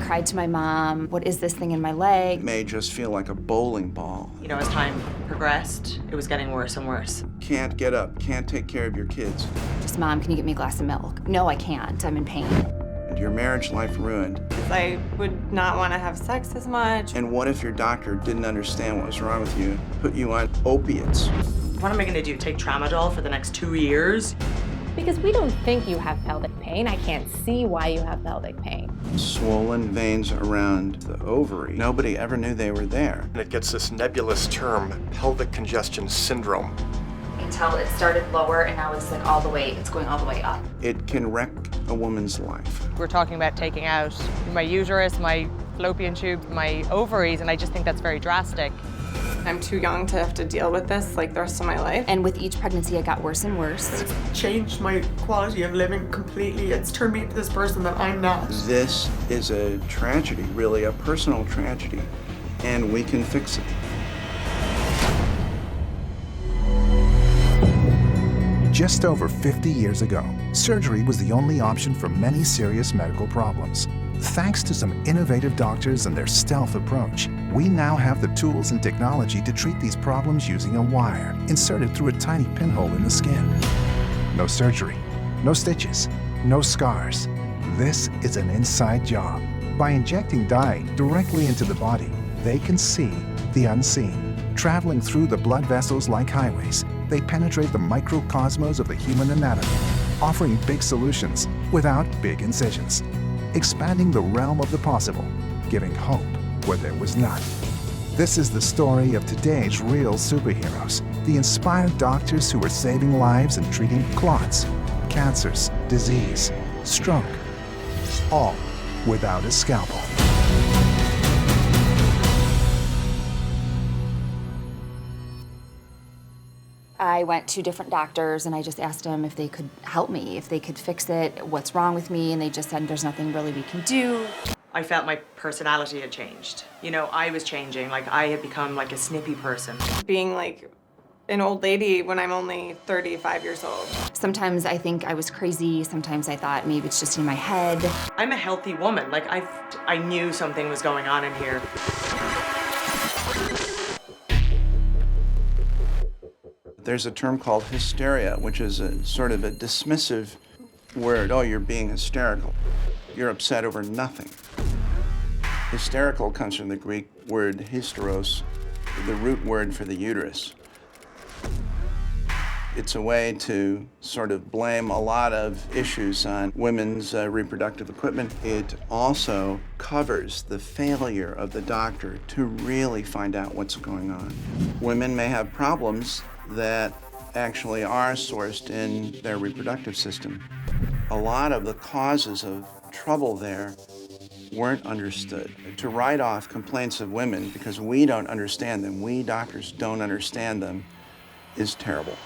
cried to my mom, what is this thing in my leg? It may just feel like a bowling ball. You know, as time progressed, it was getting worse and worse. Can't get up, can't take care of your kids. Just, Mom, can you get me a glass of milk? No, I can't. I'm in pain. And your marriage life ruined. I would not want to have sex as much. And what if your doctor didn't understand what was wrong with you, put you on opiates? What am I gonna do, take tramadol for the next 2 years? Because we don't think you have pelvic pain. I can't see why you have pelvic pain. Swollen veins around the ovary. Nobody ever knew they were there. And it gets this nebulous term, pelvic congestion syndrome. Until it started lower and now it's like it's going all the way up. It can wreck a woman's life. We're talking about taking out my uterus, my fallopian tube, my ovaries, and I just think that's very drastic. I'm too young to have to deal with this like the rest of my life. And with each pregnancy, it got worse and worse. It's changed my quality of living completely. It's turned me into this person that I'm not. This is a tragedy, really a personal tragedy, and we can fix it. Just over 50 years ago, surgery was the only option for many serious medical problems. Thanks to some innovative doctors and their stealth approach, we now have the tools and technology to treat these problems using a wire inserted through a tiny pinhole in the skin. No surgery, no stitches, no scars. This is an inside job. By injecting dye directly into the body, they can see the unseen. Traveling through the blood vessels like highways, they penetrate the microcosmos of the human anatomy, offering big solutions without big incisions. Expanding the realm of the possible, giving hope where there was none. This is the story of today's real superheroes, the inspired doctors who are saving lives and treating clots, cancers, disease, stroke, all without a scalpel. I went to different doctors and I just asked them if they could help me, if they could fix it, what's wrong with me, and they just said there's nothing really we can do. I felt my personality had changed. You know, I was changing, like I had become like a snippy person. Being like an old lady when I'm only 35 years old. Sometimes I think I was crazy, sometimes I thought maybe it's just in my head. I'm a healthy woman, like I knew something was going on in here. There's a term called hysteria, which is a sort of a dismissive word. Oh, you're being hysterical. You're upset over nothing. Hysterical comes from the Greek word hysteros, the root word for the uterus. It's a way to sort of blame a lot of issues on women's reproductive equipment. It also covers the failure of the doctor to really find out what's going on. Women may have problems that actually are sourced in their reproductive system. A lot of the causes of trouble there weren't understood. To write off complaints of women because we don't understand them, we doctors don't understand them, is terrible.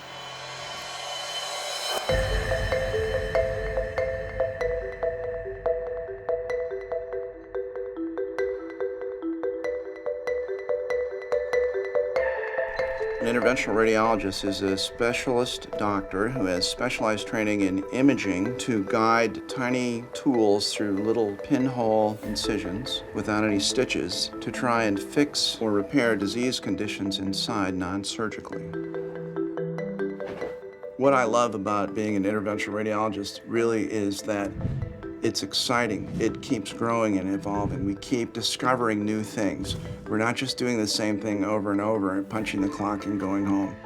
An interventional radiologist is a specialist doctor who has specialized training in imaging to guide tiny tools through little pinhole incisions without any stitches to try and fix or repair disease conditions inside non-surgically. What I love about being an interventional radiologist really is that it's exciting. It keeps growing and evolving. We keep discovering new things. We're not just doing the same thing over and over and punching the clock and going home.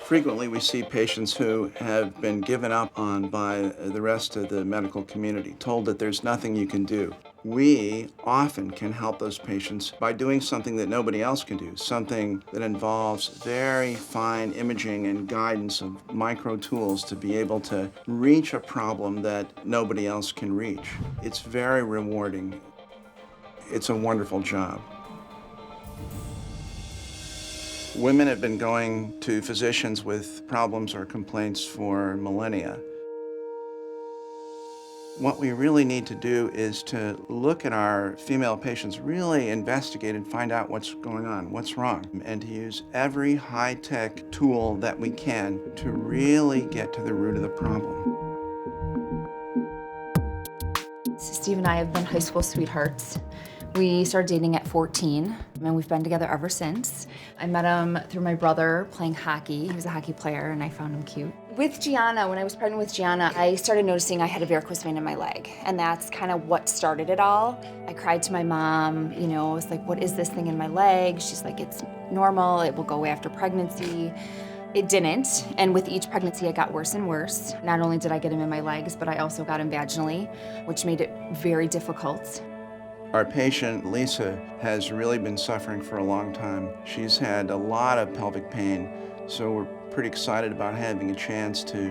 Frequently, we see patients who have been given up on by the rest of the medical community, told that there's nothing you can do. We often can help those patients by doing something that nobody else can do, something that involves very fine imaging and guidance of micro tools to be able to reach a problem that nobody else can reach. It's very rewarding. It's a wonderful job. Women have been going to physicians with problems or complaints for millennia. What we really need to do is to look at our female patients, really investigate and find out what's going on, what's wrong, and to use every high-tech tool that we can to really get to the root of the problem. Steve and I have been high school sweethearts. We started dating at 14, and we've been together ever since. I met him through my brother playing hockey. He was a hockey player, and I found him cute. With Gianna, when I was pregnant with Gianna, I started noticing I had a varicose vein in my leg, and that's kind of what started it all. I cried to my mom, I was like, what is this thing in my leg? She's like, it's normal, it will go away after pregnancy. It didn't, and with each pregnancy it got worse and worse. Not only did I get him in my legs, but I also got him vaginally, which made it very difficult. Our patient, Lisa, has really been suffering for a long time. She's had a lot of pelvic pain, so we're pretty excited about having a chance to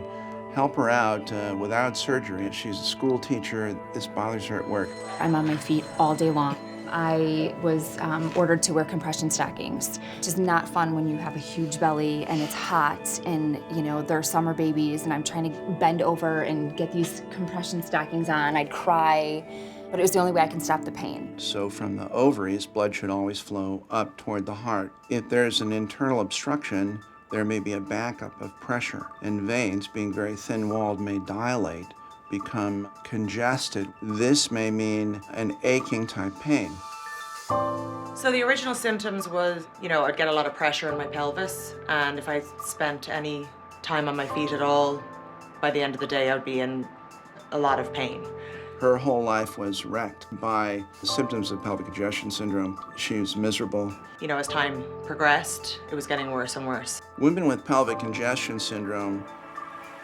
help her out without surgery. She's a school teacher. This bothers her at work. I'm on my feet all day long. I was ordered to wear compression stockings, which is not fun when you have a huge belly and it's hot and they're summer babies and I'm trying to bend over and get these compression stockings on. I'd cry, but it was the only way I can stop the pain. So from the ovaries, blood should always flow up toward the heart. If there's an internal obstruction, there may be a backup of pressure, and veins, being very thin-walled, may dilate, become congested. This may mean an aching type pain. So the original symptoms was, I'd get a lot of pressure in my pelvis, and if I spent any time on my feet at all, by the end of the day, I would be in a lot of pain. Her whole life was wrecked by the symptoms of pelvic congestion syndrome. She was miserable. As time progressed, it was getting worse and worse. Women with pelvic congestion syndrome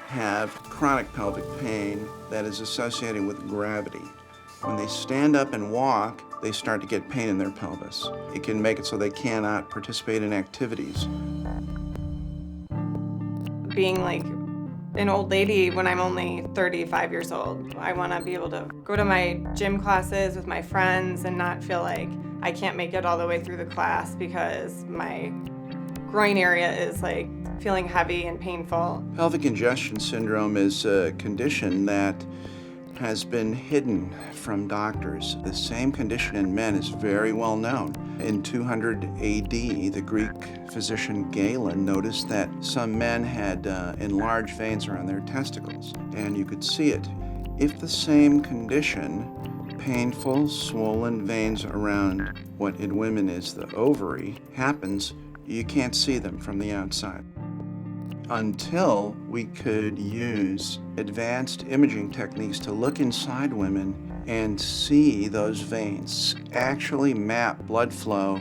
have chronic pelvic pain that is associated with gravity. When they stand up and walk, they start to get pain in their pelvis. It can make it so they cannot participate in activities. Being like an old lady when I'm only 35 years old. I want to be able to go to my gym classes with my friends and not feel like I can't make it all the way through the class because my groin area is like feeling heavy and painful. Pelvic congestion syndrome is a condition that has been hidden from doctors. The same condition in men is very well known. In 200 AD, the Greek physician Galen noticed that some men had enlarged veins around their testicles, and you could see it. If the same condition, painful, swollen veins around what in women is the ovary, happens, you can't see them from the outside. Until we could use advanced imaging techniques to look inside women and see those veins, actually map blood flow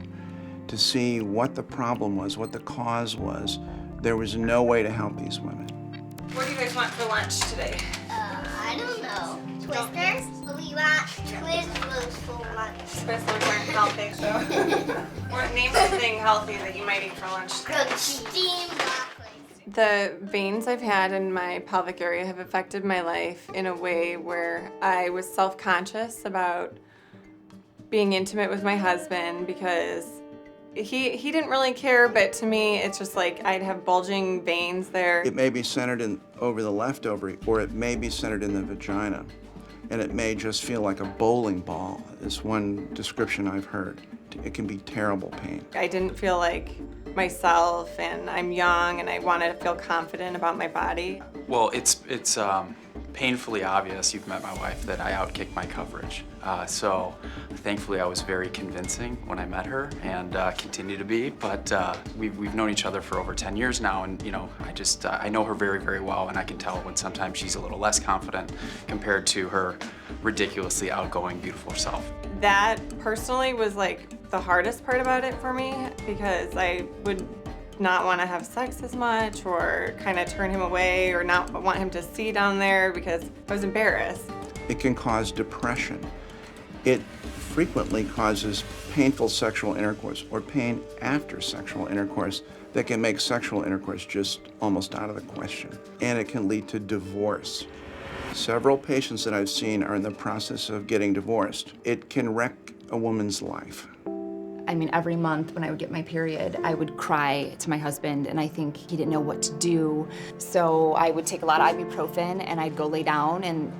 to see what the problem was, what the cause was, there was no way to help these women. What do you guys want for lunch today? I don't know. Twisters? We want Twizzlers for lunch. Twizzlers aren't healthy, so. Name something healthy that you might eat for lunch. Cooked steamed broccoli. The veins I've had in my pelvic area have affected my life in a way where I was self-conscious about being intimate with my husband because he didn't really care, but to me it's just like I'd have bulging veins there. It may be centered over the left ovary, or it may be centered in the vagina, and it may just feel like a bowling ball, is one description I've heard. It can be terrible pain. I didn't feel like myself, and I'm young, and I wanted to feel confident about my body. Well, it's painfully obvious, you've met my wife, that I outkicked my coverage. So thankfully I was very convincing when I met her and continue to be, but we've known each other for over 10 years now, and I know her very, very well, and I can tell when sometimes she's a little less confident compared to her ridiculously outgoing, beautiful self. That personally was like the hardest part about it for me because I would not want to have sex as much or kind of turn him away or not want him to see down there because I was embarrassed. It can cause depression. It frequently causes painful sexual intercourse or pain after sexual intercourse that can make sexual intercourse just almost out of the question. And it can lead to divorce. Several patients that I've seen are in the process of getting divorced. It can wreck a woman's life. I mean, every month when I would get my period, I would cry to my husband, and I think he didn't know what to do. So I would take a lot of ibuprofen, and I'd go lay down, and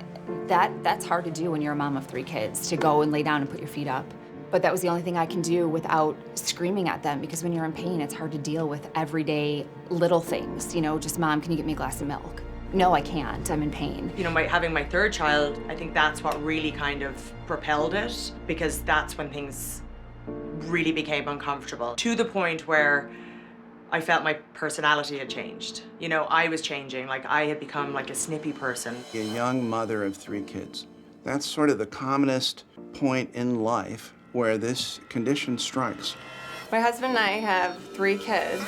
that's hard to do when you're a mom of 3 kids, to go and lay down and put your feet up. But that was the only thing I can do without screaming at them, because when you're in pain, it's hard to deal with everyday little things. Just, Mom, can you get me a glass of milk? no, I can't, I'm in pain. You know, having my third child, I think that's what really kind of propelled it, because that's when things really became uncomfortable, to the point where I felt my personality had changed. You know, I was changing, like I had become like a snippy person. A young mother of 3 kids. That's sort of the commonest point in life where this condition strikes. My husband and I have 3 kids,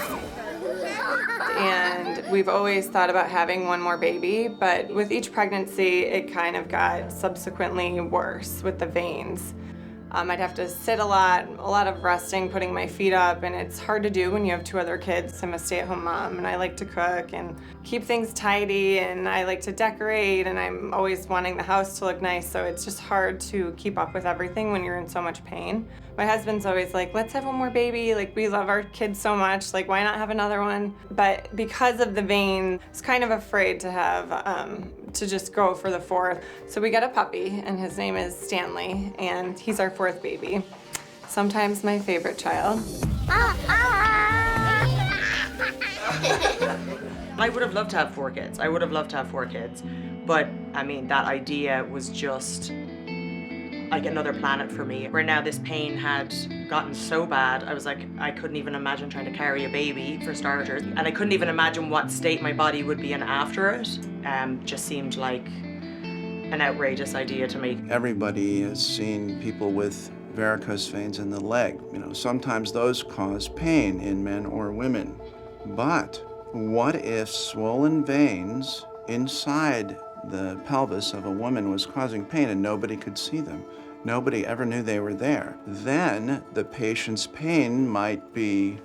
and we've always thought about having one more baby, but with each pregnancy, it kind of got subsequently worse with the veins. I'd have to sit a lot of resting, putting my feet up, and it's hard to do when you have 2 other kids. I'm a stay-at-home mom, and I like to cook and keep things tidy, and I like to decorate, and I'm always wanting the house to look nice, so it's just hard to keep up with everything when you're in so much pain. My husband's always like, let's have one more baby, like we love our kids so much, like why not have another one? But because of the vein, I was kind of afraid to have, to just go for the 4th. So we got a puppy, and his name is Stanley, and he's our 4th baby. Sometimes my favorite child. I would have loved to have 4 kids. I would have loved to have 4 kids. But I mean, that idea was just like another planet for me, where now this pain had gotten so bad, I was like, I couldn't even imagine trying to carry a baby, for starters. And I couldn't even imagine what state my body would be in after it. Just seemed like an outrageous idea to me. Everybody has seen people with varicose veins in the leg. You know, sometimes those cause pain in men or women. But what if swollen veins inside the pelvis of a woman was causing pain and nobody could see them? Nobody ever knew they were there. Then the patient's pain might be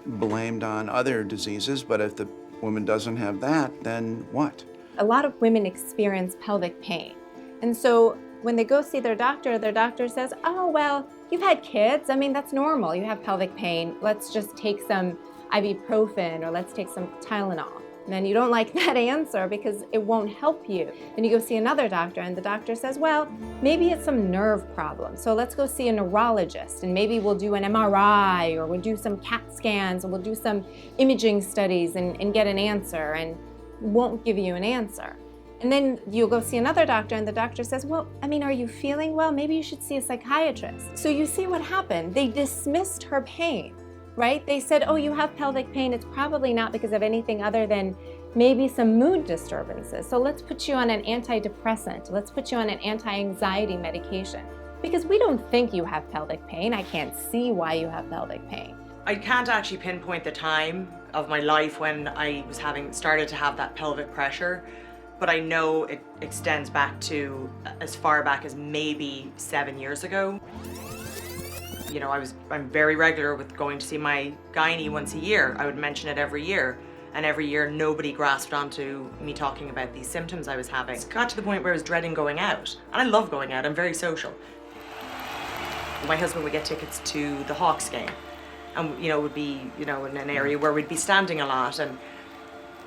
blamed on other diseases, but if the woman doesn't have that, then what? A lot of women experience pelvic pain. And so when they go see their doctor says, oh, well, you've had kids. I mean, that's normal. You have pelvic pain. Let's just take some ibuprofen, or let's take some Tylenol. And then you don't like that answer because it won't help you. Then you go see another doctor, and the doctor says, well, maybe it's some nerve problem. So let's go see a neurologist, and maybe we'll do an MRI, or we'll do some CAT scans, or we'll do some imaging studies and get an answer, and won't give you an answer. And then you'll go see another doctor, and the doctor says, well, I mean, are you feeling well? Maybe you should see a psychiatrist. So you see what happened. They dismissed her pain, right? They said, oh, you have pelvic pain. It's probably not because of anything other than maybe some mood disturbances. So let's put you on an antidepressant. Let's put you on an anti-anxiety medication. Because we don't think you have pelvic pain. I can't see why you have pelvic pain. I can't actually pinpoint the time of my life when I was started to have that pelvic pressure, but I know it extends back to as far back as maybe 7 years ago. You know, I'm very regular with going to see my gynae once a year. I would mention it every year. And every year, nobody grasped onto me talking about these symptoms I was having. It got to the point where I was dreading going out. And I love going out, I'm very social. My husband would get tickets to the Hawks game. And, you know, would be, you know, in an area where we'd be standing a lot. And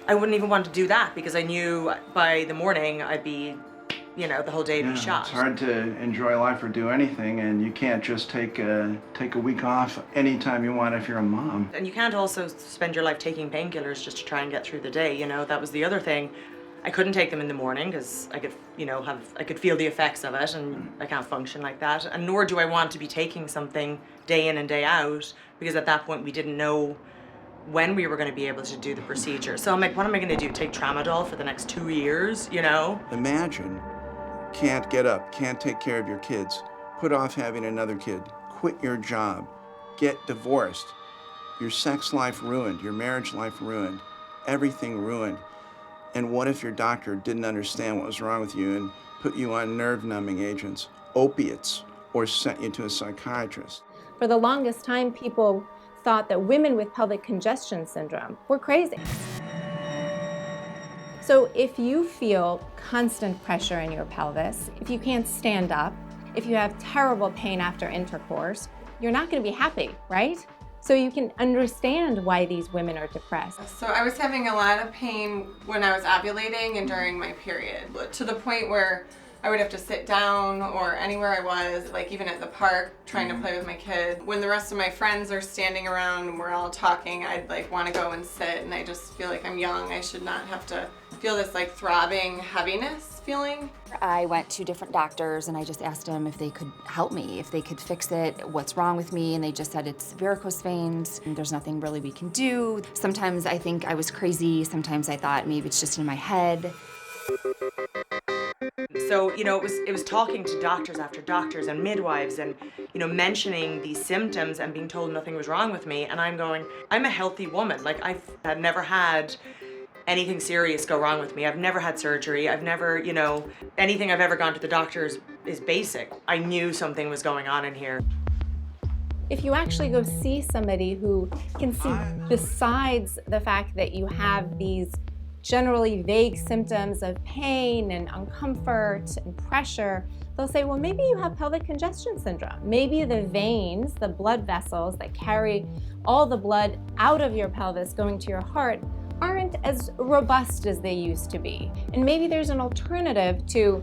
I wouldn't even want to do that because I knew by the morning I'd be, you know, the whole day would be shot. It's hard to enjoy life or do anything, and you can't just take a week off anytime you want if you're a mom. And you can't also spend your life taking painkillers just to try and get through the day, you know. That was the other thing. I couldn't take them in the morning because I could, you know, I could feel the effects of it, and I can't function like that. And nor do I want to be taking something day in and day out, because at that point we didn't know when we were going to be able to do the procedure. So I'm like, what am I going to do? Take tramadol for the next 2 years, you know? Imagine can't get up, can't take care of your kids, put off having another kid, quit your job, get divorced, your sex life ruined, your marriage life ruined, everything ruined. And what if your doctor didn't understand what was wrong with you and put you on nerve-numbing agents, opiates, or sent you to a psychiatrist? For the longest time, people thought that women with pelvic congestion syndrome were crazy. So if you feel constant pressure in your pelvis, if you can't stand up, if you have terrible pain after intercourse, you're not going to be happy, right? So you can understand why these women are depressed. So I was having a lot of pain when I was ovulating and during my period, to the point where I would have to sit down, or anywhere I was, like even at the park, trying to play with my kid. When the rest of my friends are standing around and we're all talking, I'd like want to go and sit, and I just feel like I'm young. I should not have to feel this like throbbing heaviness feeling. I went to different doctors and I just asked them if they could help me, if they could fix it, what's wrong with me, and they just said it's varicose veins and there's nothing really we can do. Sometimes I think I was crazy, sometimes I thought maybe it's just in my head. So, it was talking to doctors after doctors and midwives and, mentioning these symptoms and being told nothing was wrong with me. And I'm going, I'm a healthy woman. Like, I've never had anything serious go wrong with me. I've never had surgery. I've never, anything I've ever gone to the doctors is basic. I knew something was going on in here. If you actually go see somebody who can see besides the fact that you have these generally vague symptoms of pain and uncomfort and pressure, they'll say, well, maybe you have pelvic congestion syndrome. Maybe the veins, the blood vessels that carry all the blood out of your pelvis going to your heart aren't as robust as they used to be. And maybe there's an alternative to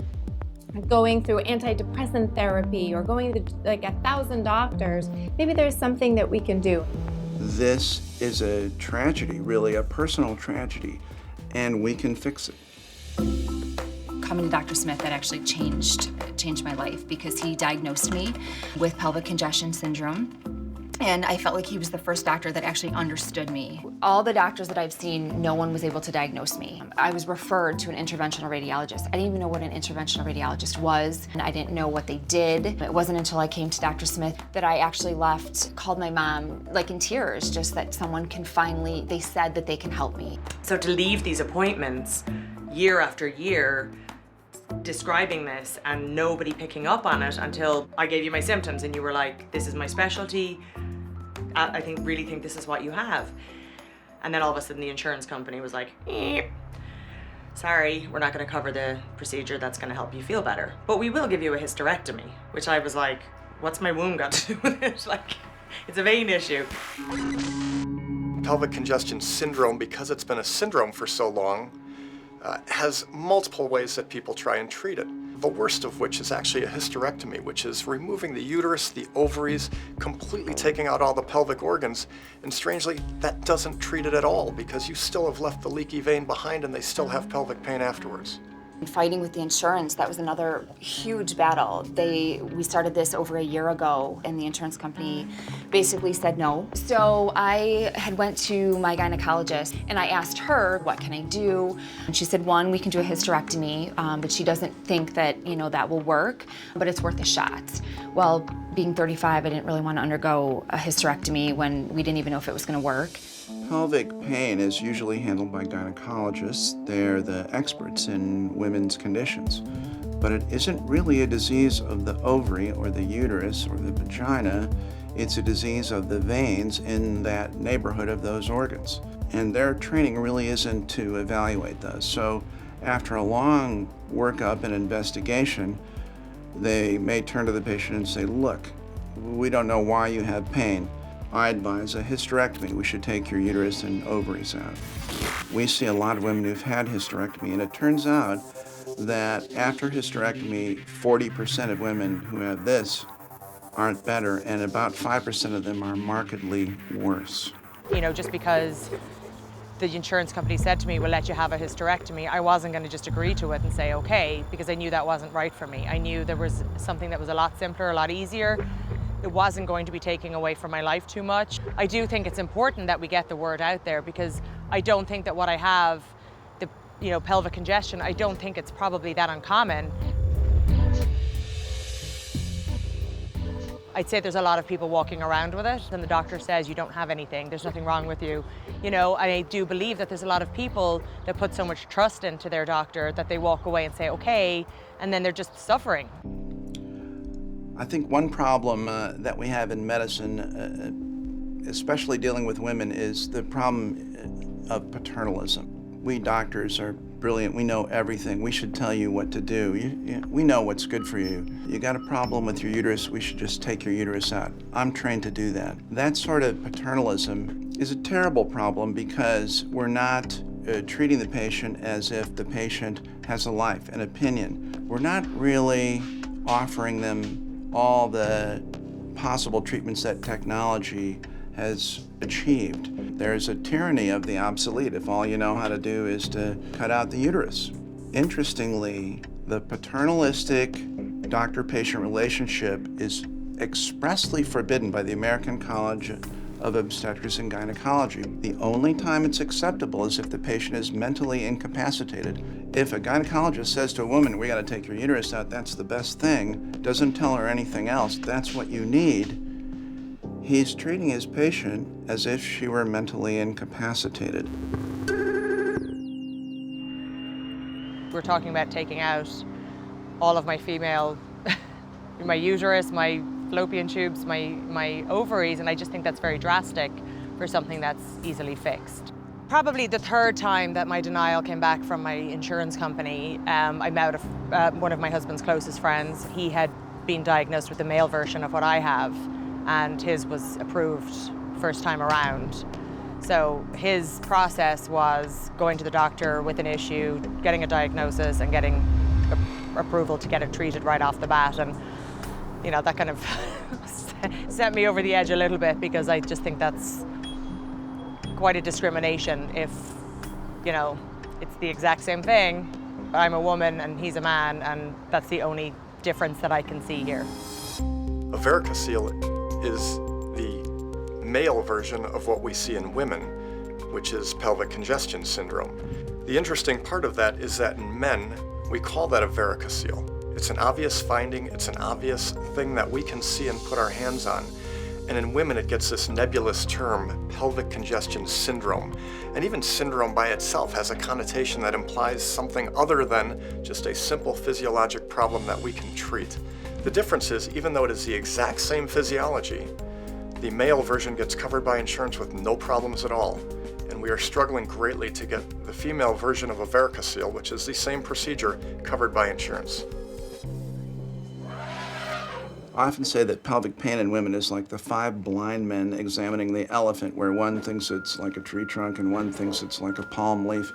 going through antidepressant therapy or going to like 1,000 doctors. Maybe there's something that we can do. This is a tragedy, really a personal tragedy, and we can fix it. Coming to Dr. Smith, that actually changed my life because he diagnosed me with pelvic congestion syndrome. And I felt like he was the first doctor that actually understood me. All the doctors that I've seen, no one was able to diagnose me. I was referred to an interventional radiologist. I didn't even know what an interventional radiologist was, and I didn't know what they did. It wasn't until I came to Dr. Smith that I actually left, called my mom, like in tears, just that someone can finally, they said that they can help me. So to leave these appointments year after year, describing this and nobody picking up on it until I gave you my symptoms and you were like, this is my specialty. I really think this is what you have. And then all of a sudden the insurance company was like, sorry, we're not gonna cover the procedure that's gonna help you feel better. But we will give you a hysterectomy, which I was like, what's my womb got to do with it? Like, it's a vein issue. Pelvic congestion syndrome, because it's been a syndrome for so long, has multiple ways that people try and treat it. The worst of which is actually a hysterectomy, which is removing the uterus, the ovaries, completely taking out all the pelvic organs. And strangely, that doesn't treat it at all because you still have left the leaky vein behind and they still have pelvic pain afterwards. Fighting with the insurance, that was another huge battle. We started this over a year ago and the insurance company basically said no. So I had went to my gynecologist and I asked her, what can I do? And she said, one, we can do a hysterectomy, but she doesn't think that, that will work, but it's worth a shot. Well, being 35, I didn't really want to undergo a hysterectomy when we didn't even know if it was going to work. Pelvic pain is usually handled by gynecologists. They're the experts in women's conditions. But it isn't really a disease of the ovary or the uterus or the vagina. It's a disease of the veins in that neighborhood of those organs. And their training really isn't to evaluate those. So after a long workup and investigation, they may turn to the patient and say, look, we don't know why you have pain. I advise a hysterectomy. We should take your uterus and ovaries out. We see a lot of women who've had hysterectomy, and it turns out that after hysterectomy, 40% of women who have this aren't better, and about 5% of them are markedly worse. Just because the insurance company said to me, we'll let you have a hysterectomy, I wasn't going to just agree to it and say okay, because I knew that wasn't right for me. I knew there was something that was a lot simpler, a lot easier. It wasn't going to be taking away from my life too much. I do think it's important that we get the word out there because I don't think that what I have, the pelvic congestion, I don't think it's probably that uncommon. I'd say there's a lot of people walking around with it and the doctor says you don't have anything, there's nothing wrong with you. I do believe that there's a lot of people that put so much trust into their doctor that they walk away and say okay, and then they're just suffering. I think one problem that we have in medicine, especially dealing with women, is the problem of paternalism. We doctors are brilliant. We know everything. We should tell you what to do. We know what's good for you. You got a problem with your uterus, we should just take your uterus out. I'm trained to do that. That sort of paternalism is a terrible problem because we're not treating the patient as if the patient has a life, an opinion. We're not really offering them all the possible treatments that technology has achieved. There's a tyranny of the obsolete if all you know how to do is to cut out the uterus. Interestingly, the paternalistic doctor-patient relationship is expressly forbidden by the American College of Obstetrics and Gynecology. The only time it's acceptable is if the patient is mentally incapacitated. If a gynecologist says to a woman, we gotta take your uterus out, that's the best thing, doesn't tell her anything else, that's what you need, he's treating his patient as if she were mentally incapacitated. We're talking about taking out all of my female, my uterus, my fallopian tubes, my ovaries, and I just think that's very drastic for something that's easily fixed. Probably the third time that my denial came back from my insurance company, I met one of my husband's closest friends. He had been diagnosed with the male version of what I have, and his was approved first time around. So his process was going to the doctor with an issue, getting a diagnosis, and getting approval to get it treated right off the bat. And you know, that kind of set me over the edge a little bit, because I just think that's quite a discrimination if, you know, it's the exact same thing. I'm a woman and he's a man, and that's the only difference that I can see here. A varicocele is the male version of what we see in women, which is pelvic congestion syndrome. The interesting part of that is that in men, we call that a varicocele. It's an obvious finding, it's an obvious thing that we can see and put our hands on. And in women, it gets this nebulous term, pelvic congestion syndrome. And even syndrome by itself has a connotation that implies something other than just a simple physiologic problem that we can treat. The difference is, even though it is the exact same physiology, the male version gets covered by insurance with no problems at all. And we are struggling greatly to get the female version of a varicocele, which is the same procedure, covered by insurance. I often say that pelvic pain in women is like the 5 blind men examining the elephant, where one thinks it's like a tree trunk and one thinks it's like a palm leaf.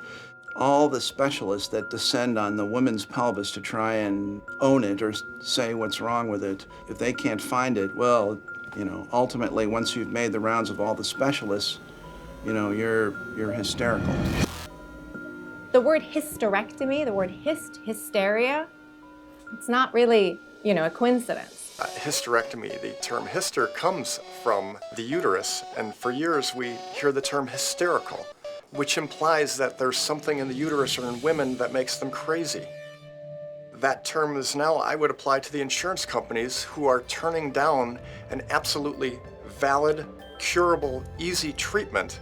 All the specialists that descend on the woman's pelvis to try and own it or say what's wrong with it, if they can't find it, well, you know, ultimately, once you've made the rounds of all the specialists, you know, you're hysterical. The word hysterectomy, the word hysteria, it's not really, you know, a coincidence. Hysterectomy, the term hyster comes from the uterus, and for years we hear the term hysterical, which implies that there's something in the uterus or in women that makes them crazy. That term is now, I would apply to the insurance companies who are turning down an absolutely valid, curable, easy treatment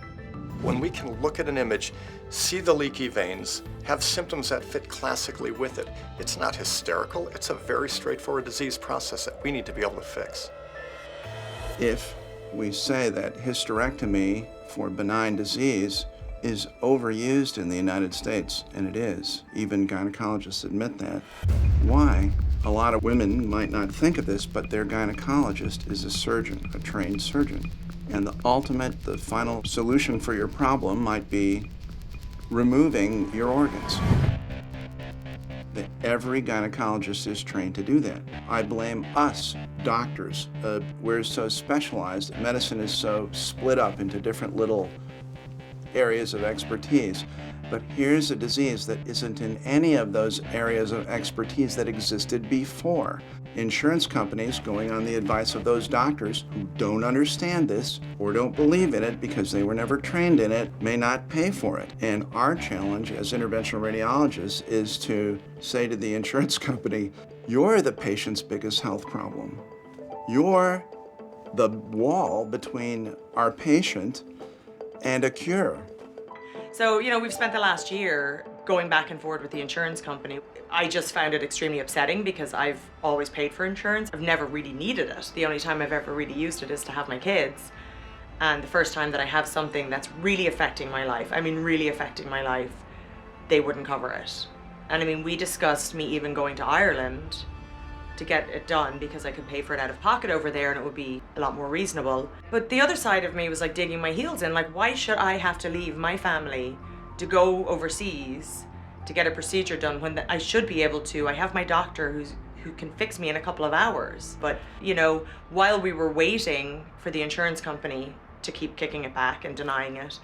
when we can look at an image, see the leaky veins, have symptoms that fit classically with it. It's not hysterical, it's a very straightforward disease process that we need to be able to fix. If we say that hysterectomy for benign disease is overused in the United States, and it is, even gynecologists admit that, why? A lot of women might not think of this, but their gynecologist is a surgeon, a trained surgeon. And the final solution for your problem might be removing your organs. Every gynecologist is trained to do that. I blame us, doctors. We're so specialized, medicine is so split up into different little areas of expertise. But here's a disease that isn't in any of those areas of expertise that existed before. Insurance companies, going on the advice of those doctors who don't understand this or don't believe in it because they were never trained in it, may not pay for it. And our challenge as interventional radiologists is to say to the insurance company, you're the patient's biggest health problem. You're the wall between our patient and a cure. So, you know, we've spent the last year going back and forth with the insurance company. I just found it extremely upsetting because I've always paid for insurance. I've never really needed it. The only time I've ever really used it is to have my kids. And the first time that I have something that's really affecting my life, I mean really affecting my life, they wouldn't cover it. And I mean, we discussed me even going to Ireland to get it done because I could pay for it out of pocket over there and it would be a lot more reasonable. But the other side of me was like digging my heels in, like, why should I have to leave my family to go overseas to get a procedure done when I should be able to? I have my doctor who can fix me in a couple of hours. But, you know, while we were waiting for the insurance company to keep kicking it back and denying it.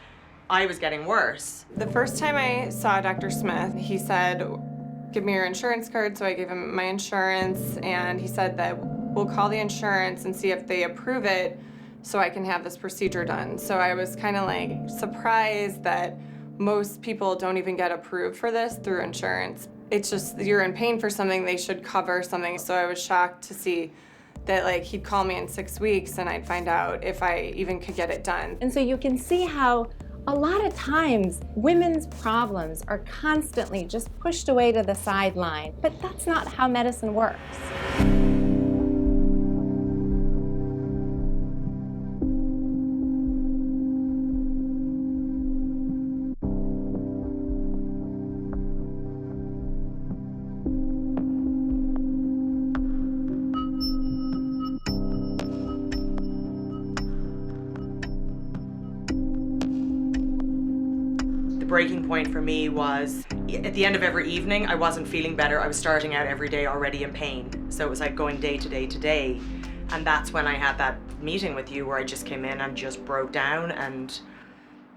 I was getting worse. The first time I saw Dr. Smith, he said, give me your insurance card. So I gave him my insurance, and he said that we'll call the insurance and see if they approve it so I can have this procedure done. So I was kind of like surprised that most people don't even get approved for this through insurance. It's just, you're in pain for something, they should cover something. So I was shocked to see that like he'd call me in 6 weeks and I'd find out if I even could get it done. And so you can see how a lot of times women's problems are constantly just pushed away to the sideline, but that's not how medicine works. The breaking point for me was at the end of every evening, I wasn't feeling better. I was starting out every day already in pain. So it was like going day to day to day. And that's when I had that meeting with you where I just came in and just broke down. And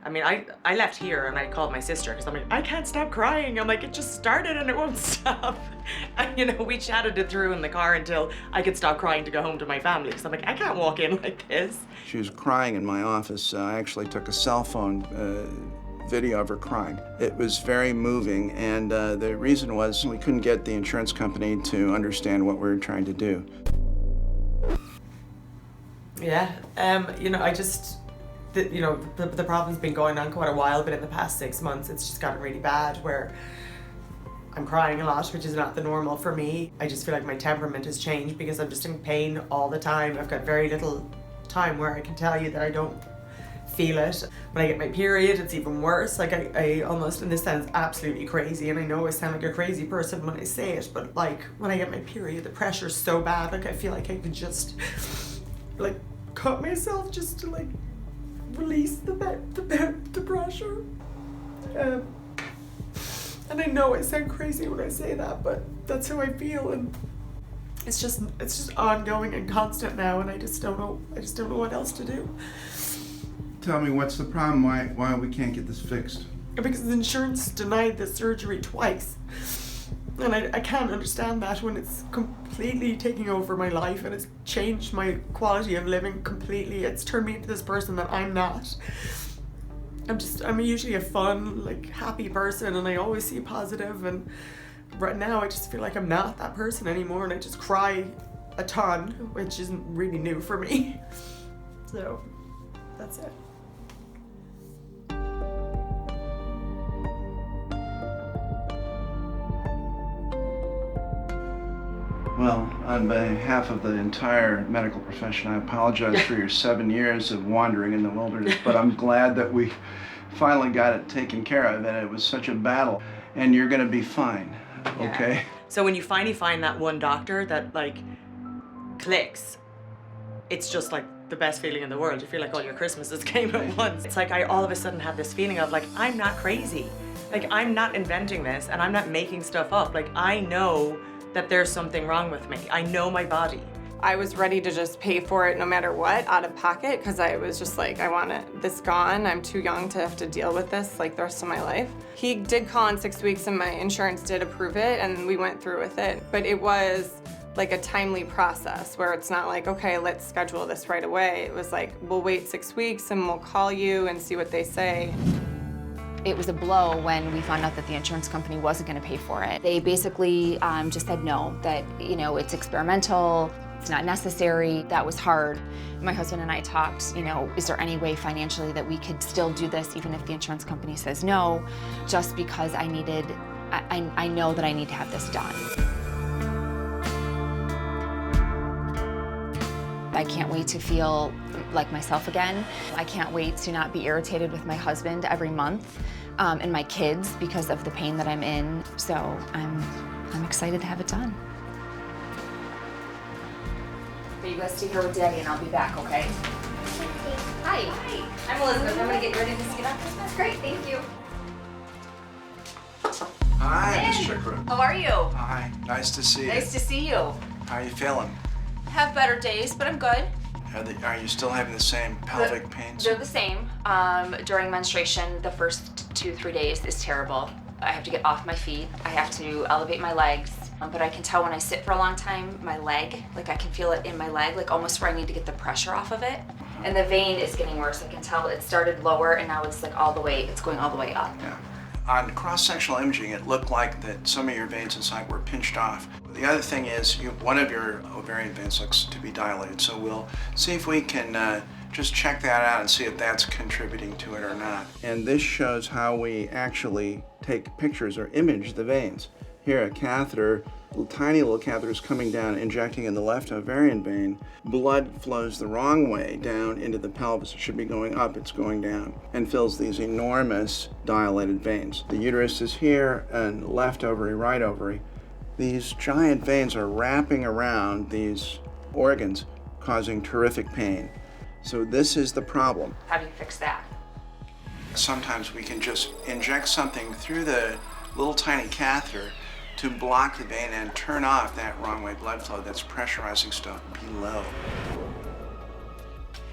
I mean, I left here and I called my sister because I'm like, I can't stop crying. I'm like, it just started and it won't stop. And you know, we chatted it through in the car until I could stop crying to go home to my family because I'm like, I can't walk in like this. She was crying in my office. I actually took a cell phone video of her crying. It was very moving, and the reason was we couldn't get the insurance company to understand what we were trying to do. Yeah, you know, the problem's been going on quite a while, but in the past 6 months, it's just gotten really bad where I'm crying a lot, which is not the normal for me. I just feel like my temperament has changed because I'm just in pain all the time. I've got very little time where I can tell you that I don't feel it. When I get my period, it's even worse. Like I almost, and this sounds absolutely crazy, and I know I sound like a crazy person when I say it, but like when I get my period, the pressure's so bad, like I feel like I could just like cut myself just to like release the pressure. And I know I sound crazy when I say that, but that's how I feel, and it's just ongoing and constant now, and I just don't know what else to do. Tell me, what's the problem? Why we can't get this fixed? Because the insurance denied the surgery twice. And I can't understand that when it's completely taking over my life and it's changed my quality of living completely. It's turned me into this person that I'm not. I'm usually a fun, like, happy person, and I always see positive, and right now I just feel like I'm not that person anymore, and I just cry a ton, which isn't really new for me. So, that's it. Well, on behalf of the entire medical profession, I apologize for your 7 years of wandering in the wilderness, but I'm glad that we finally got it taken care of, and it was such a battle, and you're gonna be fine, okay? Yeah. So when you finally find that one doctor that like clicks, it's just like the best feeling in the world. You feel like all your Christmases came at once. It's like I all of a sudden had this feeling of like, I'm not crazy. Like I'm not inventing this and I'm not making stuff up. Like I know that there's something wrong with me. I know my body. I was ready to just pay for it no matter what, out of pocket, because I was just like, I want this gone. I'm too young to have to deal with this like the rest of my life. He did call in 6 weeks and my insurance did approve it and we went through with it. But it was like a timely process where it's not like, okay, let's schedule this right away. It was like, we'll wait 6 weeks and we'll call you and see what they say. It was a blow when we found out that the insurance company wasn't going to pay for it. They basically just said no, that, you know, it's experimental, it's not necessary. That was hard. My husband and I talked, you know, is there any way financially that we could still do this even if the insurance company says no, just because I know that I need to have this done. I can't wait to feel like myself again. I can't wait to not be irritated with my husband every month and my kids because of the pain that I'm in. So I'm excited to have it done. Okay, you guys stay here with Daddy and I'll be back, okay? Hi. Hi. I'm Elizabeth. I'm gonna get ready to get up. That's great, thank you. Hi, Ms. Chikra. How are you? Hi, nice to see you. Nice to see you. How are you feeling? Have better days, but I'm good. Are you still having the same pelvic pains? They're the same. During menstruation, the first 2-3 days is terrible. I have to get off my feet. I have to elevate my legs. But I can tell when I sit for a long time, my leg, like I can feel it in my leg, like almost where I need to get the pressure off of it. And the vein is getting worse. I can tell it started lower and now it's like it's going all the way up. Yeah. On cross-sectional imaging, it looked like that some of your veins inside were pinched off. The other thing is one of your ovarian veins looks to be dilated, so we'll see if we can just check that out and see if that's contributing to it or not. And this shows how we actually take pictures or image the veins. Here, a catheter, tiny little catheter is coming down, injecting in the left ovarian vein. Blood flows the wrong way down into the pelvis. It should be going up, it's going down, and fills these enormous dilated veins. The uterus is here, and left ovary, right ovary. These giant veins are wrapping around these organs, causing terrific pain. So this is the problem. How do you fix that? Sometimes we can just inject something through the little tiny catheter to block the vein and turn off that wrong way blood flow that's pressurizing stuff below.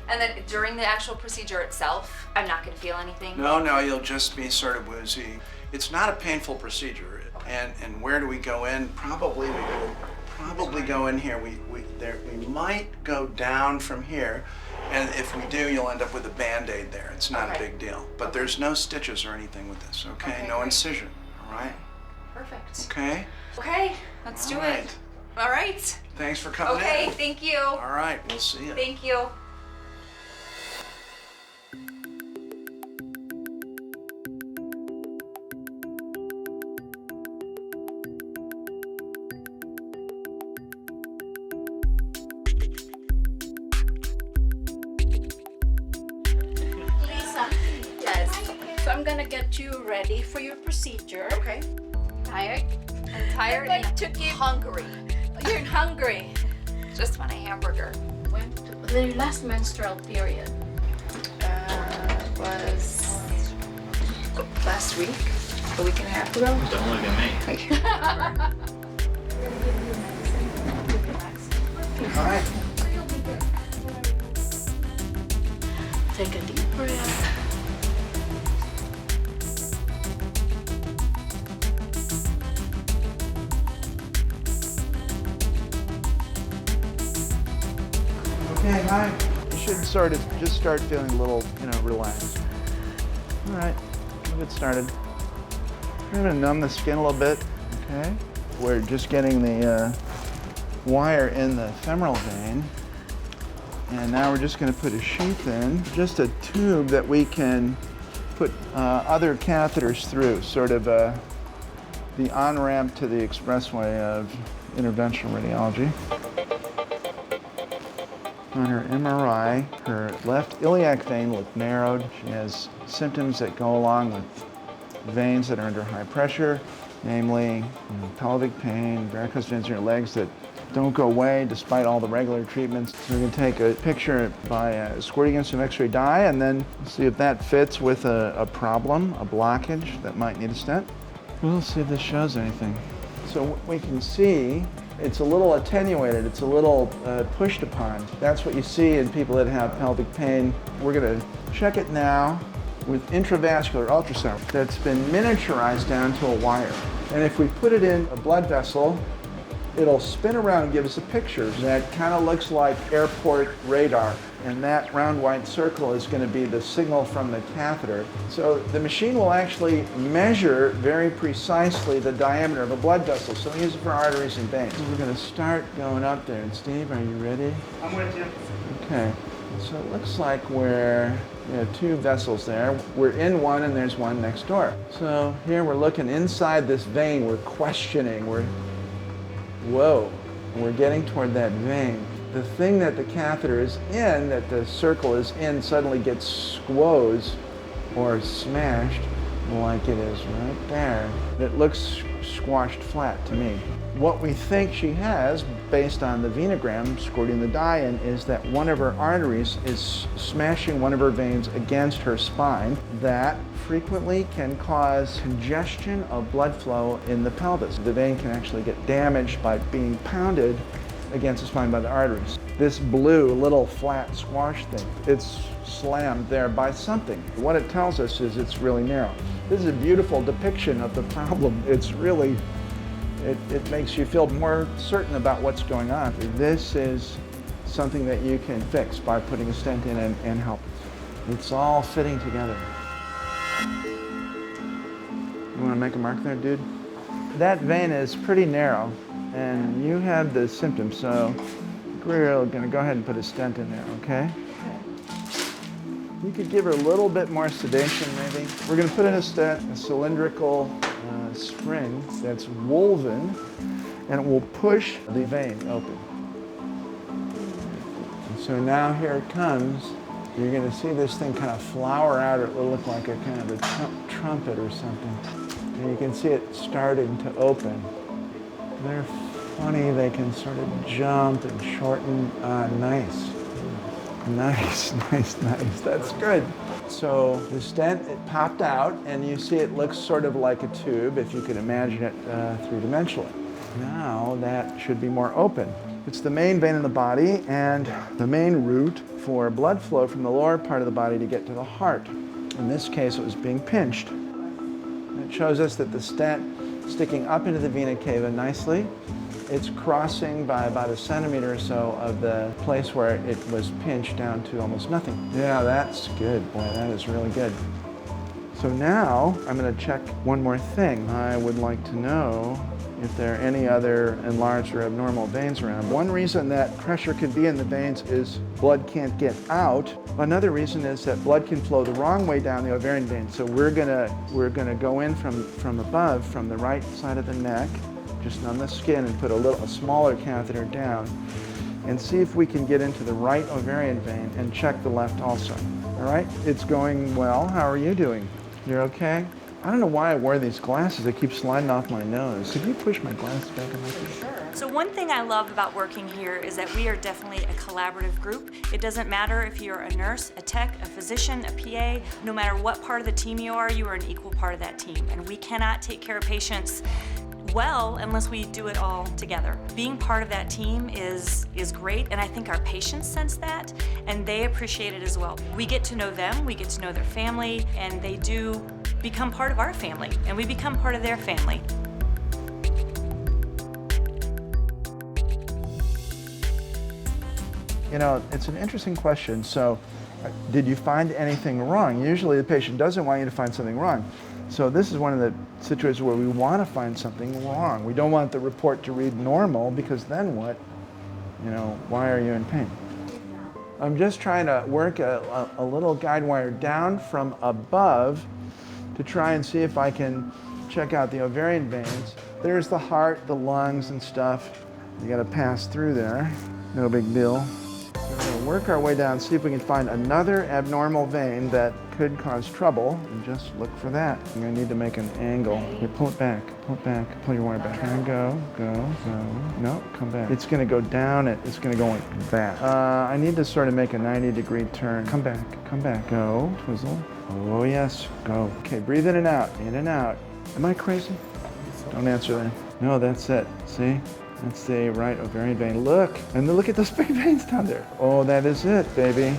And then during the actual procedure itself, I'm not gonna feel anything? No, you'll just be sort of woozy. It's not a painful procedure. And where do we go in? Probably go in here. We might go down from here. And if we do, you'll end up with a Band-Aid there. It's not a big deal. But there's no stitches or anything with this, okay? No incision, all right? Perfect. Okay? Okay, let's do it. All right. Thanks for coming in. Okay, thank you. All right, we'll see you. Thank you. Lisa. Yes. So I'm gonna get you ready for your procedure. Okay. Tired? I'm tired I'm and going to give hungry. You're hungry. just want a hamburger. When the last menstrual period Was last week, a week and a half ago. Don't look at me. All right. Take a deep breath. Okay, hi. You should just start feeling a little, relaxed. All right, we'll get started. We're gonna numb the skin a little bit, okay? We're just getting the wire in the femoral vein. And now we're just gonna put a sheath in, just a tube that we can put other catheters through, sort of the on-ramp to the expressway of interventional radiology. On her MRI, her left iliac vein looked narrowed. She has symptoms that go along with veins that are under high pressure, namely pelvic pain, varicose veins in her legs that don't go away despite all the regular treatments. So we're going to take a picture by squirting in some X-ray dye and then see if that fits with a problem, a blockage that might need a stent. We'll see if this shows anything. So we can see it's a little attenuated, it's a little pushed upon. That's what you see in people that have pelvic pain. We're gonna check it now with intravascular ultrasound that's been miniaturized down to a wire. And if we put it in a blood vessel, it'll spin around and give us a picture that kind of looks like airport radar. And that round white circle is going to be the signal from the catheter. So the machine will actually measure very precisely the diameter of a blood vessel. So we use it for arteries and veins. We're going to start going up there. And Steve, are you ready? I'm with you. Okay. So it looks like we have two vessels there. We're in one and there's one next door. So here we're looking inside this vein. We're questioning. Whoa. We're getting toward that vein. The thing that the catheter is in, that the circle is in, suddenly gets squoze or smashed like it is right there. It looks squashed flat to me. What we think she has, based on the venogram squirting the dye in, is that one of her arteries is smashing one of her veins against her spine. That frequently can cause congestion of blood flow in the pelvis. The vein can actually get damaged by being pounded against the spine by the arteries. this blue little flat squash thing. It's slammed there by something. What it tells us is it's really narrow. This is a beautiful depiction of the problem. It's really, it makes you feel more certain about what's going on. This is something that you can fix by putting a stent in and help. It's all fitting together. You want to make a mark there, dude? That vein is pretty narrow, and you have the symptoms, so we're going to go ahead and put a stent in there, okay? You could give her a little bit more sedation, maybe. We're going to put in a stent, a cylindrical spring that's woven, and it will push the vein open. And so now here it comes. You're going to see this thing kind of flower out, or it will look like a kind of a trumpet or something. And you can see it starting to open. They're funny, they can sort of jump and shorten. Nice. Nice, nice, nice. That's good. So the stent, it popped out, and you see it looks sort of like a tube, if you can imagine it three-dimensionally. Now that should be more open. It's the main vein in the body and the main route for blood flow from the lower part of the body to get to the heart. In this case, it was being pinched. It shows us that the stent sticking up into the vena cava nicely. It's crossing by about 1 centimeter or so of the place where it was pinched down to almost nothing. Yeah, that's good. Boy, that is really good. So now I'm going to check one more thing. I would like to know if there are any other enlarged or abnormal veins around. One reason that pressure can be in the veins is blood can't get out. Another reason is that blood can flow the wrong way down the ovarian vein. So we're gonna go in from above, from the right side of the neck, just on the skin, and put a smaller catheter down, and see if we can get into the right ovarian vein and check the left also. All right, it's going well. How are you doing? You're okay? I don't know why I wear these glasses. They keep sliding off my nose. Could you push my glasses back in my face? Sure. So one thing I love about working here is that we are definitely a collaborative group. It doesn't matter if you're a nurse, a tech, a physician, a PA, no matter what part of the team you are an equal part of that team. And we cannot take care of patients well unless we do it all together. Being part of that team is great, and I think our patients sense that, and they appreciate it as well. We get to know them, we get to know their family, and they do become part of our family, and we become part of their family. You know, it's an interesting question. So, did you find anything wrong? Usually the patient doesn't want you to find something wrong. So this is one of the situations where we want to find something wrong. We don't want the report to read normal, because then what? You know, why are you in pain? I'm just trying to work a little guide wire down from above to try and see if I can check out the ovarian veins. There's the heart, the lungs and stuff. You gotta pass through there. No big deal. We're gonna work our way down, see if we can find another abnormal vein that could cause trouble, and just look for that. I'm gonna need to make an angle. Here, pull it back, pull your wire back. And go. No, come back. It's gonna go down, it's gonna go like that. I need to sort of make a 90-degree turn. Come back, go, twizzle. Oh yes, go. Okay, breathe in and out, Am I crazy? Don't answer that. No, that's it, see? That's the right ovarian vein. Look, and look at those big veins down there. Oh, that is it, baby.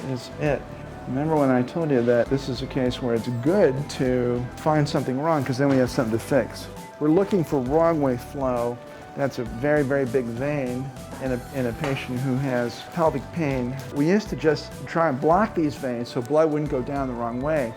That is it. Remember when I told you that this is a case where it's good to find something wrong, because then we have something to fix. We're looking for wrong way flow. That's a very, very big vein in a patient who has pelvic pain. We used to just try and block these veins so blood wouldn't go down the wrong way.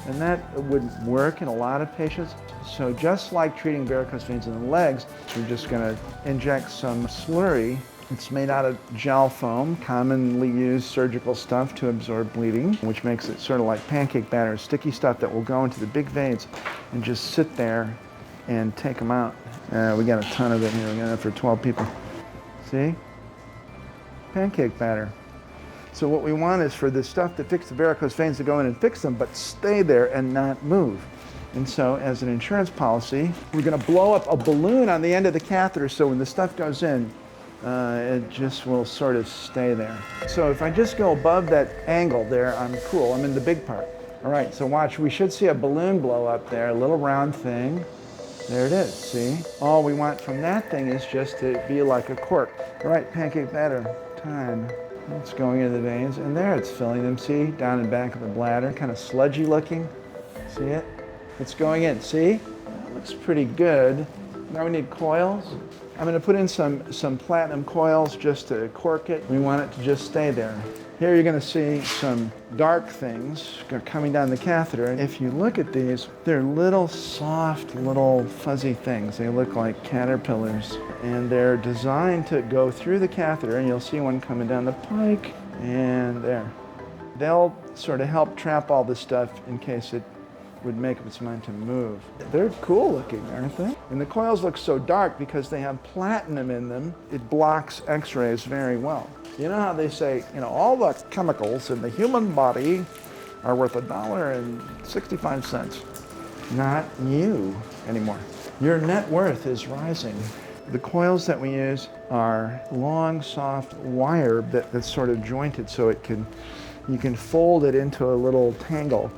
And that would work in a lot of patients. So just like treating varicose veins in the legs, we're just gonna inject some slurry. It's made out of gel foam, commonly used surgical stuff to absorb bleeding, which makes it sort of like pancake batter, sticky stuff that will go into the big veins and just sit there and take them out. We got a ton of it here. We got enough for 12 people. See? Pancake batter. So what we want is for the stuff to fix the varicose veins to go in and fix them, but stay there and not move. And so as an insurance policy, we're gonna blow up a balloon on the end of the catheter, so when the stuff goes in, it just will sort of stay there. So if I just go above that angle there, I'm cool. I'm in the big part. All right, so watch. We should see a balloon blow up there, a little round thing. There it is, see? All we want from that thing is just to be like a cork. All right, pancake batter. time. It's going into the veins, and there it's filling them, see? Down and back of the bladder, kind of sludgy looking. See it? It's going in, see? That looks pretty good. Now we need coils. I'm gonna put in some platinum coils just to cork it. We want it to just stay there. Here you're gonna see some dark things coming down the catheter. And if you look at these, they're little soft, little fuzzy things. They look like caterpillars. And they're designed to go through the catheter, and you'll see one coming down the pike, and there. They'll sort of help trap all this stuff in case it would make up its mind to move. They're cool looking, aren't they? And the coils look so dark because they have platinum in them. It blocks X-rays very well. You know how they say, all the chemicals in the human body are worth $1.65. Not you anymore. Your net worth is rising. The coils that we use are long, soft wire that's sort of jointed so you can fold it into a little tangle.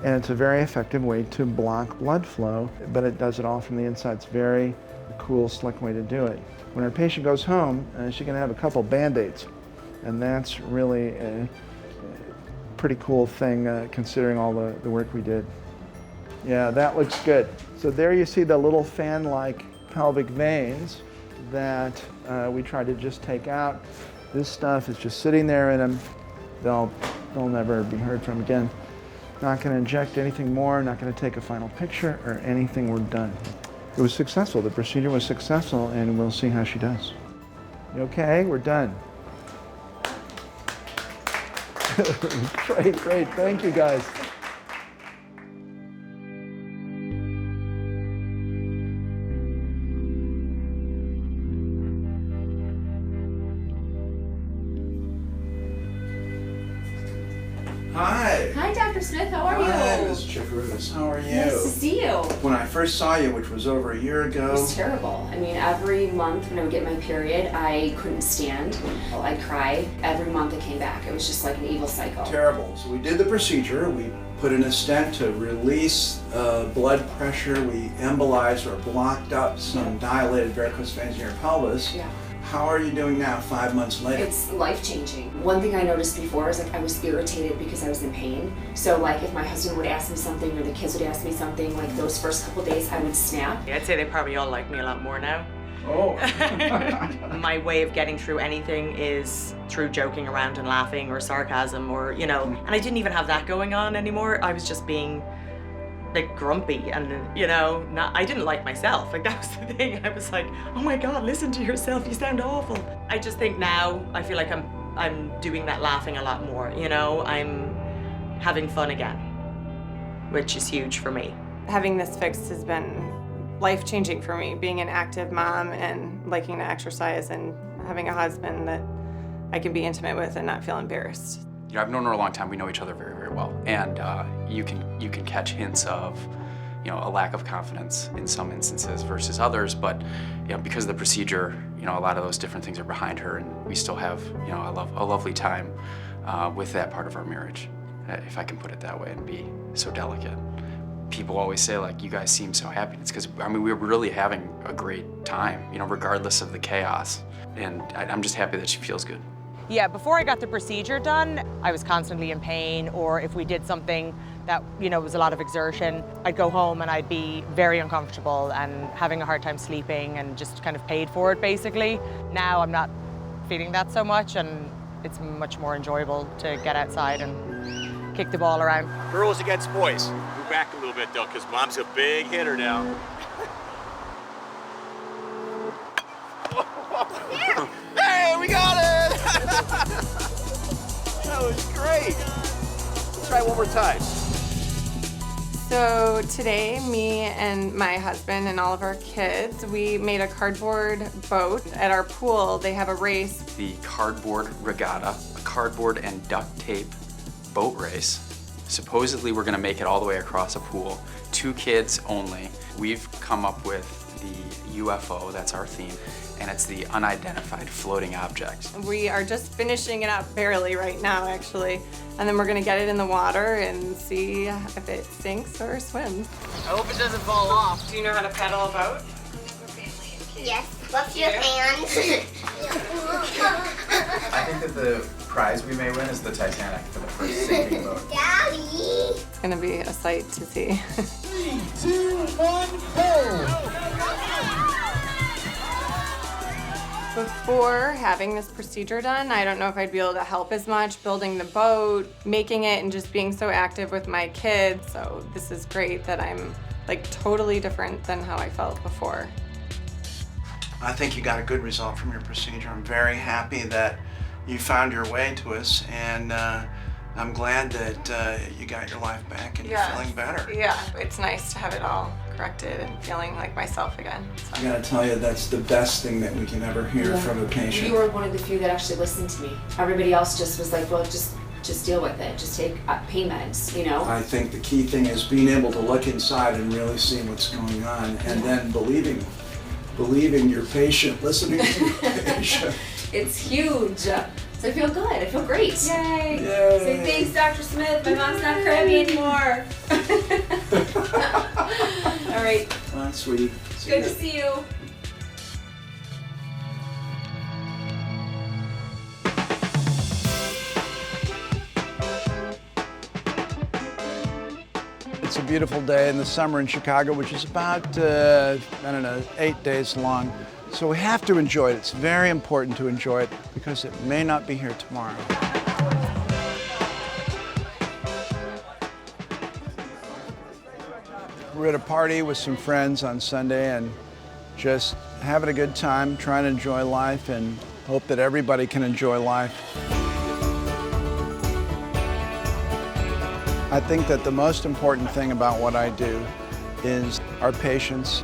And it's a very effective way to block blood flow, but it does it all from the inside. It's very cool, slick way to do it. When our patient goes home, she's gonna have a couple Band-Aids. And that's really a pretty cool thing considering all the work we did. Yeah, that looks good. So there you see the little fan-like pelvic veins that we tried to just take out. This stuff is just sitting there in them. They'll never be heard from again. Not gonna inject anything more, not gonna take a final picture or anything, we're done. It was successful, the procedure was successful, and we'll see how she does. You okay? We're done. Great, thank you guys. Hi. Hi, Dr. Smith. How are you? Hi, Ms. Chikarutis. How are you? Nice to see you. When I first saw you, which was over a year ago. It was terrible. I mean, every month when I would get my period, I couldn't stand. I'd cry. Every month it came back. It was just like an evil cycle. Terrible. So we did the procedure. We put in a stent to release blood pressure. We embolized or blocked up some dilated varicose veins in your pelvis. Yeah. How are you doing now, 5 months later? It's life-changing. One thing I noticed before is like I was irritated because I was in pain. So like if my husband would ask me something or the kids would ask me something, like those first couple days I would snap. I'd say they probably all like me a lot more now. Oh. My way of getting through anything is through joking around and laughing or sarcasm or, and I didn't even have that going on anymore. I was just being like grumpy and, I didn't like myself. Like that was the thing. I was like, oh my God, listen to yourself. You sound awful. I just think now I feel like I'm doing that laughing a lot more, I'm having fun again, which is huge for me. Having this fixed has been life-changing for me, being an active mom and liking to exercise and having a husband that I can be intimate with and not feel embarrassed. I've known her a long time. We know each other very, very well, and you can catch hints of, a lack of confidence in some instances versus others. But because of the procedure, a lot of those different things are behind her, and we still have, a lovely time with that part of our marriage, if I can put it that way and be so delicate. People always say, like, you guys seem so happy. It's because, we're really having a great time, regardless of the chaos. And I'm just happy that she feels good. Yeah, before I got the procedure done, I was constantly in pain, or if we did something that, was a lot of exertion, I'd go home and I'd be very uncomfortable and having a hard time sleeping and just kind of paid for it, basically. Now I'm not feeling that so much, and it's much more enjoyable to get outside and kick the ball around. Girls against boys. Move back a little bit, though, because Mom's a big hitter now. Hey, we got it! That was great. Let's try it one more time. So today, me and my husband and all of our kids, we made a cardboard boat. At our pool, they have a race. The cardboard regatta, a cardboard and duct tape boat race. Supposedly we're gonna make it all the way across a pool. 2 kids only. We've come up with the UFO, that's our theme, and it's the unidentified floating object. We are just finishing it up barely right now, actually. And then we're gonna get it in the water and see if it sinks or swims. I hope it doesn't fall off. Do you know how to paddle a boat? Yes. What's your hands? I think that the prize we may win is the Titanic for the first sinking boat. Daddy. It's gonna be a sight to see. 3, 2, 1, go! Before having this procedure done, I don't know if I'd be able to help as much building the boat, making it, and just being so active with my kids. So this is great that I'm like totally different than how I felt before. I think you got a good result from your procedure. I'm very happy that you found your way to us, and I'm glad that you got your life back and you're feeling better. Yeah, it's nice to have it all corrected and feeling like myself again. So. I gotta tell you, that's the best thing that we can ever hear from a patient. You were one of the few that actually listened to me. Everybody else just was like, well, just deal with it. Just take pain meds, you know? I think the key thing is being able to look inside and really see what's going on, and then believing your patient, listening to your patient. It's huge. So I feel good. I feel great. Yay. Yay. Say thanks, Dr. Smith. My mom's not crabby anymore. All right. Bye, sweetie. Good to see you. It's a beautiful day in the summer in Chicago, which is about, I don't know, 8 days long. So we have to enjoy it. It's very important to enjoy it because it may not be here tomorrow. We're at a party with some friends on Sunday and just having a good time, trying to enjoy life and hope that everybody can enjoy life. I think that the most important thing about what I do is our patients.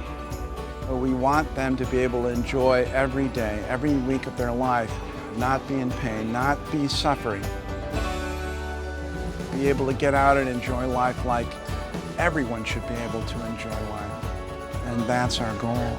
We want them to be able to enjoy every day, every week of their life, not be in pain, not be suffering. Be able to get out and enjoy life like everyone should be able to enjoy life. And that's our goal.